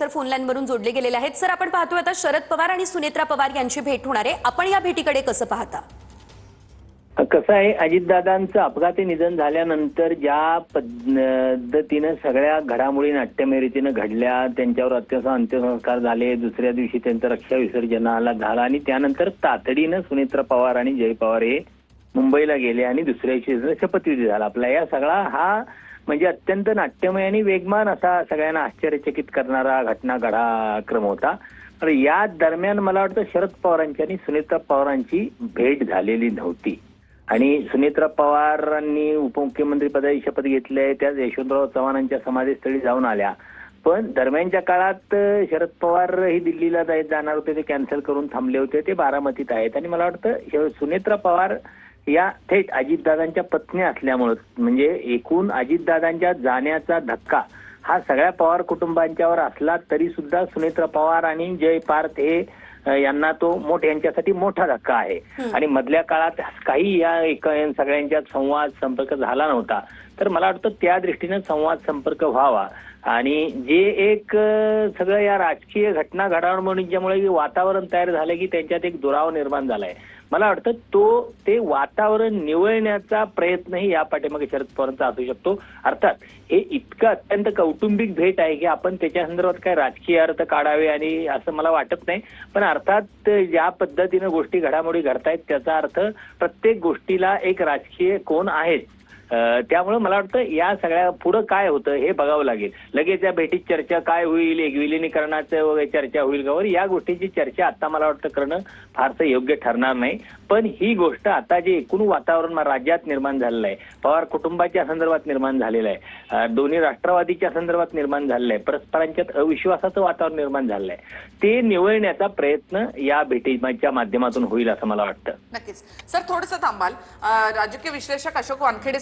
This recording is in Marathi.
तर फोन लाईन वरून जोडले गेलेले आहेत। सर, आपण पाहतोय आता शरद पवार आणि सुनेत्रा पवार यांची भेट होणार आहे। आपण या भेटीकडे कसं पाहता? कसं आहे, अजितदादांचं अपघाती निधन झाल्यानंतर ज्या पद्धतीनं सगळ्या घडामोडी नाट्यमय रीतीनं घडल्या, त्यांच्यावर अंत्यसंस्कार झाले, दुसऱ्या दिवशी त्यांचा रक्षा विसर्जनाला झाला आणि त्यानंतर तातडीनं सुनेत्रा पवार आणि जय पवार हे मुंबईला गेले आणि दुसऱ्या दिवशी शपथविधी झाला आपला। या सगळा हा म्हणजे अत्यंत नाट्यमय आणि वेगवान असा सगळ्यांना आश्चर्यचकित करणारा घटनाक्रम होता। तर या दरम्यान मला वाटतं शरद पवारांची आणि सुनेत्रा पवारांची भेट झालेली नव्हती आणि सुनेत्रा पवारांनी उपमुख्यमंत्री पदाची शपथ घेतली आहे, त्या यशवंतराव चव्हाणांच्या समाधीस्थळी जाऊन आल्या। पण दरम्यानच्या काळात शरद पवार ही दिल्लीला जाणार होते, ते कॅन्सल करून थांबले होते, ते बारामतीत आहेत आणि मला वाटतं सुनेत्रा पवार या थेट अजितदादांच्या पत्नी असल्यामुळे म्हणजे एकूण अजितदादांच्या जाण्याचा धक्का हा सगळ्या पवार कुटुंबांच्यावर असला तरी सुद्धा सुनेत्रा पवार आणि जय पार्थ हे यांना तो यांच्यासाठी मोठा धक्का आहे आणि मधल्या काळात काही या सगळ्यांच्यात संवाद संपर्क झाला नव्हता। तर मला वाटतं त्या दृष्टीने संवाद संपर्क व्हावा आणि जे एक सगळं या राजकीय घटना घडामोडींच्यामुळे वातावरण तयार झालं की त्यांच्यात एक दुरावा निर्माण झालाय, मला वाटतं ते वातावरण निवळण्याचा प्रयत्नही या पाठीमागे शरद पवारांचा असू शकतो। अर्थात हे इतकं अत्यंत कौटुंबिक भेट आहे की आपण त्याच्या संदर्भात काय राजकीय अर्थ काढावे आणि असं मला वाटत नाही, पण अर्थात ज्या पद्धतीनं गोष्टी घडामोडी घडतायत त्याचा अर्थ प्रत्येक गोष्टीला एक राजकीय कोण आहेच। त्यामुळे मला वाटतं या सगळ्या पुढे काय होतं हे बघावं लागेल। लगेच या भेटीत चर्चा काय होईल, एक विलिनीकरणाचं वगैरे चर्चा होईल का, या गोष्टीची चर्चा आता मला वाटतं करणं फारसं योग्य ठरणार नाही। पण ही गोष्ट आता जे एकूण वातावरण राज्यात निर्माण झालेलं आहे, पवार कुटुंबाच्या संदर्भात निर्माण झालेलं आहे, दोन्ही राष्ट्रवादीच्या संदर्भात निर्माण झालेलं आहे, परस्परांच्यात अविश्वासाचं वातावरण निर्माण झालेलं आहे, ते निवळण्याचा प्रयत्न या भेटीच्या माध्यमातून होईल असं मला वाटतं। नक्कीच सर, थोडंसं थांबाल। राजकीय विश्लेषक अशोक वानखेडे